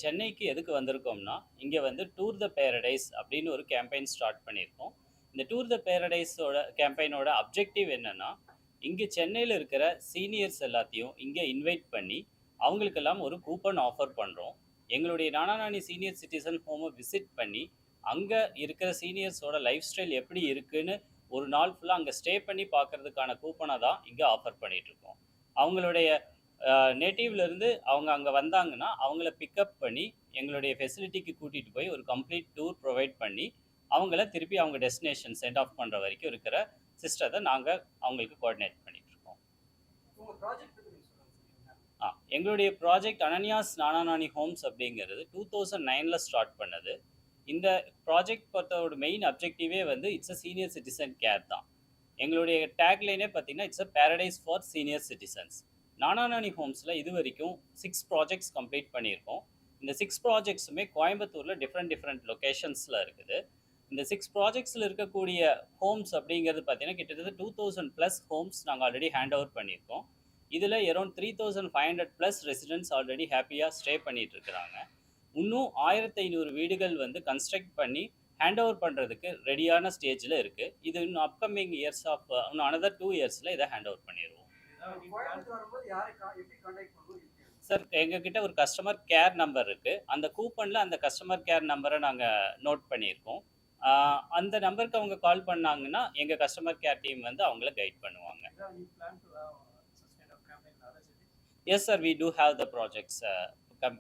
சென்னைக்கு எதுக்கு வந்திருக்கோம்னா, இங்க வந்து டூர் த பேரடைஸ் அப்படின்னு ஒரு கேம்பெயின் ஸ்டார்ட் பண்ணியிருக்கோம். இந்த டூர் த பேரடைஸோட கேம்பெயினோட அப்ஜெக்டிவ் என்னன்னா, இங்க சென்னையில இருக்கிற சீனியர்ஸ் எல்லாத்தையும் இங்க இன்வைட் பண்ணி, அவங்களுக்கெல்லாம் ஒரு கூப்பன் ஆஃபர் பண்றோம். எங்களுடைய நானா நானி சீனியர் சிட்டிசன் ஹோம விசிட் பண்ணி, அங்க இருக்கிற சீனியர்ஸோட லைஃப் ஸ்டைல் எப்படி இருக்குன்னு ஒரு நாள் ஃபுல்லா அங்க ஸ்டே பண்ணி பார்க்கறதுக்கான கூப்பன தான் இங்க ஆஃபர் பண்ணிட்டுருக்கோம். அவங்களுடைய நேட்டிவ்ல இருந்து அவங்க அங்க வந்தாங்கன்னா, அவங்கள பிக்கப் பண்ணி எங்களுடைய ஃபெசிலிட்டிக்கு கூட்டிட்டு போய் ஒரு கம்ப்ளீட் டூர் ப்ரொவைட் பண்ணி, அவங்கள திருப்பி அவங்க டெஸ்டினேஷன் சென்ட் ஆஃப் பண்ற வரைக்கும் இருக்கிற சிஸ்டத்த நாங்க அவங்களுக்கு கோஆர்டினேட் பண்ணிட்டுருக்கோம். உங்க ப்ராஜெக்ட் பத்தி கொஞ்சம் சொல்லுங்க. ஆ எங்களுடைய ப்ராஜெக்ட் அனன்யாஸ் நானா நானி ஹோம்ஸ் அப்படிங்கிறது 2009ல ஸ்டார்ட் பண்ணது. இந்த ப்ராஜெக்ட் பொறுத்தவரோட மெயின் அப்ஜெக்டிவே வந்து it's a senior citizen care தான். எங்களுடைய டேக்லைனே பார்த்தீங்கன்னா, it's a paradise for senior citizens. நானா நானி ஹோம்ஸ்ல இதுவரைக்கும் 6 ப்ராஜெக்ட்ஸ் கம்ப்ளீட் பண்ணியிருக்கோம். இந்த 6 ப்ராஜெக்ட்ஸுமே கோயம்புத்தூர்ல டிஃபரெண்ட் டிஃபரெண்ட் லொகேஷன்ஸ்ல இருக்குது. இந்த 6 ப்ராஜெக்ட்ஸ்ல இருக்கக்கூடிய ஹோம்ஸ் அப்படிங்கிறது பார்த்தீங்கன்னா, கிட்டத்தட்ட 2000 பிளஸ் ஹோம்ஸ் நாங்க ஆல்ரெடி ஹேண்ட் ஓவர் பண்ணியிருக்கோம். இதுல அரவுண்ட் 3500 பிளஸ் ரெசிடென்ட்ஸ் ஆல்ரெடி ஹேப்பியா ஸ்டே பண்ணிட்டு இருக்கிறாங்க. இன்னும் 1500 வீடுகள் வந்து கன்ஸ்ட்ரக்ட் பண்ணி ஹேண்ட் ஓவர் பண்றதுக்கு ரெடியான ஸ்டேஜ்ல இருக்கு. இது இன்னும் அப்கமிங் இயர்ஸ் ஆஃப் இன்னும் அனதர் 2 இயர்ஸ்ல இத ஹேண்ட் ஓவர் பண்ணிருவோம். கோயம்புத்தூர் வரும்போது யாரை எப்படி கான்டாக்ட் பண்ணணும் இருக்கு. சார், எங்ககிட்ட ஒரு கஸ்டமர் கேர் நம்பர் இருக்கு. அந்த கூப்பன்ல அந்த கஸ்டமர் கேர் நம்பர நாங்க நோட் பண்ணியிருக்கோம். ஆ அந்த நம்பருக்கு அவங்க கால் பண்ணாங்கன்னா, எங்க கஸ்டமர் கேர் டீம் வந்து அவங்கள கைட் பண்ணுவாங்க. You plan to have such kind of campaign in other cities? Yes, sir, we do have the projects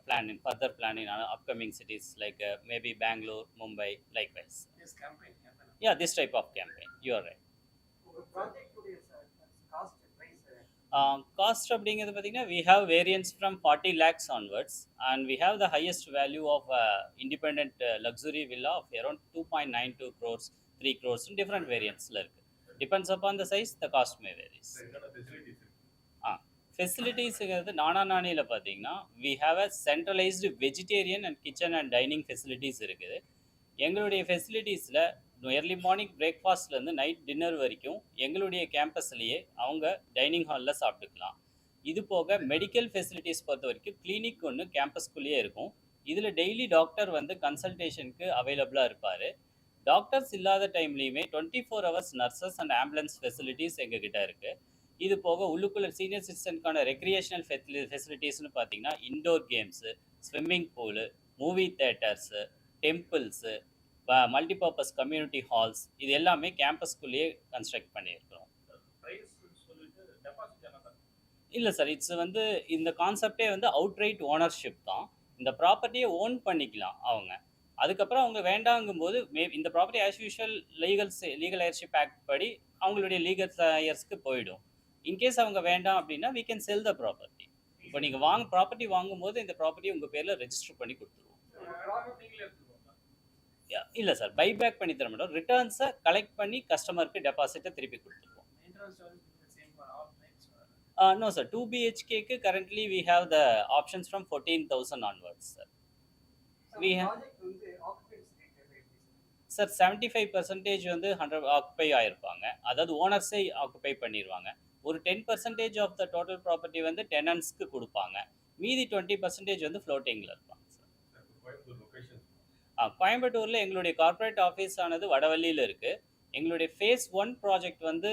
plan in further plan in upcoming cities like maybe Bangalore, Mumbai, likewise. Yes, campaign. Yeah, this type of campaign. You are right. உங்க project உடைய cost price. Cost அப்படிங்கிறது பார்த்தீங்கன்னா, we have variants from 40 lakhs onwards and we have the highest value of independent luxury villa of around 2.92 crores, 3 crores in different variantsல இருக்கு. Depends upon the size, the cost may varies. ஃபெசிலிட்டிஸுங்கிறது நானா நானியில் பார்த்தீங்கன்னா, we have a centralized vegetarian and kitchen and dining facilities இருக்குது. எங்களுடைய ஃபெசிலிட்டிஸில் early morning பிரேக்ஃபாஸ்ட்லேருந்து night dinner வரைக்கும் எங்களுடைய கேம்பஸ்லேயே அவங்க dining ஹாலில் சாப்பிட்டுக்கலாம். இது போக மெடிக்கல் ஃபெசிலிட்டிஸ் பொறுத்த வரைக்கும் கிளினிக் ஒன்று கேம்பஸ்குள்ளேயே இருக்கும். இதில் டெய்லி டாக்டர் வந்து கன்சல்டேஷனுக்கு அவைலபிளாக இருப்பார். டாக்டர்ஸ் இல்லாத டைம்லேயுமே 24 hours nurses and ambulance facilities எங்ககிட்ட இருக்குது. இது போக உள்ளுக்குள்ள சீனியர் சிட்டிசனுக்கான ரெக்ரியேஷனல் ஃபெசிலிட்டிஸ்னு பார்த்தீங்கன்னா, indoor games, swimming pool, movie theatres, temples, multipurpose community halls இது எல்லாமே கேம்பஸ்குள்ளேயே கன்ஸ்ட்ரக்ட் பண்ணியிருக்கிறோம். இல்லை சார், இட்ஸ் வந்து இந்த கான்செப்டே வந்து அவுட்ரைட் ஓனர்ஷிப் தான். இந்த ப்ராப்பர்ட்டியை ஓன் பண்ணிக்கலாம் அவங்க. அதுக்கப்புறம் அவங்க வேண்டாங்கும்போது இந்த property as usual legal heirship act படி அவங்களுடைய லீகல் இயர்ஸ்க்கு போயிடும். இன்கேஸ் அவங்க வேண்டாம் அப்படின்னா we can sell the property. இப்போ நீங்கள் ப்ராப்பர்ட்டி வாங்கும்போது இந்த ப்ராப்பர்ட்டி உங்கள் பேரில் ரெஜிஸ்டர் பண்ணி கொடுத்துருவோம். இல்லை சார், பைபேக் பண்ணி தர மாட்டோம். ரிட்டர்ன்ஸை கலெக்ட் பண்ணி கஸ்டமருக்கு டெபாசிட்டை திருப்பி கொடுத்துருவோம். No sir, 2 BHKக்கு currently we have the options from 14,000 onwards sir. We have project வந்து ஆக்குபென்சி ரேட் எப்படி சார் 75% வந்து 100 ஆக்குபை ஆயிருப்பாங்க. அதாவது ஓனர்ஸே ஆக்குபை பண்ணிடுவாங்க. ஒரு 10% ஆஃப் த டோட்டல் ப்ராப்பர்ட்டி வந்து டெனன்ட்ஸ்க்கு கொடுப்பாங்க. மீதி 20% வந்து ஃப்ளோட்டிங்கில் இருப்பாங்க சார். கோயம்புத்தூரில் எங்களுடைய கார்ப்பரேட் ஆஃபீஸ் ஆனது வடவள்ளியில் இருக்குது. எங்களுடைய ஃபேஸ் 1 ப்ராஜெக்ட் வந்து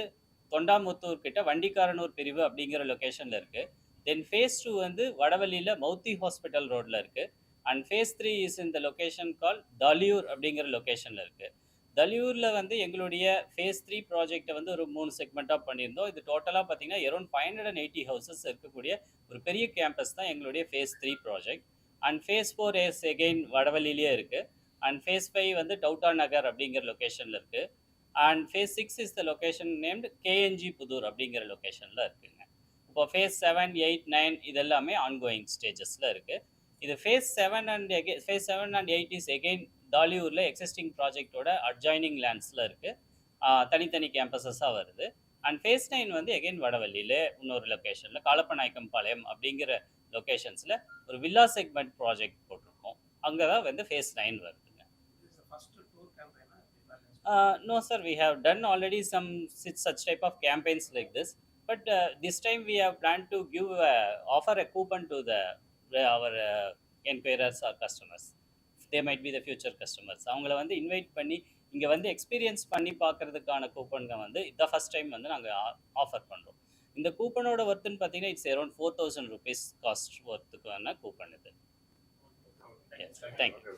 தொண்டாமுத்தூர் கிட்ட வண்டிக்காரனூர் பிரிவு அப்படிங்கிற லொக்கேஷனில் இருக்குது. தென் ஃபேஸ் 2 வந்து வடவள்ளியில் மௌத்தி ஹாஸ்பிட்டல் ரோட்டில் இருக்குது. அண்ட் ஃபேஸ் 3 இஸ் இந்த லொக்கேஷன் கால் தலியூர் அப்படிங்கிற லொக்கேஷனில் இருக்குது. தலியூரில் வந்து எங்களுடைய ஃபேஸ் 3 ப்ராஜெக்டை வந்து ஒரு 3 செக்மெண்ட்டாக பண்ணியிருந்தோம். இது டோட்டலாக பார்த்தீங்கன்னா அரௌண்ட் 580 ஹவுசஸ் இருக்கக்கூடிய ஒரு பெரிய கேம்பஸ் தான் எங்களுடைய phase 3 project. And phase 4 is again வடவள்ளியிலே இருக்குது. அண்ட் ஃபேஸ் 5 வந்து டவுட்டா நகர் அப்படிங்கிற லொக்கேஷனில் இருக்குது. And phase 6 is the location named KNG Pudur அப்படிங்கிற லொக்கேஷனில் இருக்குங்க. இப்போ ஃபேஸ் 7, 8, 9 இது எல்லாமே ஆன்கோயிங் ஸ்டேஜஸில் இருக்குது. இது ஃபேஸ் 7 அண்ட் 8 இஸ் எகெயின் தாலியூரில் எக்ஸிஸ்டிங் ப்ராஜெக்டோட அட்ஜாயினிங் லேண்ட்ஸில் இருக்குது. தனித்தனி கேம்பஸஸாக வருது. அண்ட் ஃபேஸ் 9 வந்து எகெயின் வடவள்ளியில் இன்னொரு லொக்கேஷனில் காலப்பநாயக்கம் பாளையம் அப்படிங்கிற லொக்கேஷன்ஸில் ஒரு வில்லா செக்மெண்ட் ப்ராஜெக்ட் போட்டிருக்கோம். அங்கே தான் வந்து ஃபேஸ் 9 வருதுங்க. No sir, we have done already some such type of campaigns like this, but this time we have planned to give offer a coupon to our enquirers or customers, they might be the future customers. அவங்கள வந்து invite பண்ணி இங்கே வந்து experience பண்ணி பார்க்கறதுக்கான கூப்பன்க வந்து இதான் first time வந்து நாங்கள் ஆஃபர் பண்ணுறோம். இந்த கூப்பனோட ஒர்த்துன்னு பார்த்தீங்கன்னா இட்ஸ் அரௌண்ட் 4000 rupees காஸ்ட் ஒர்த்துக்கான கூப்பன் இது. Yes, thank you.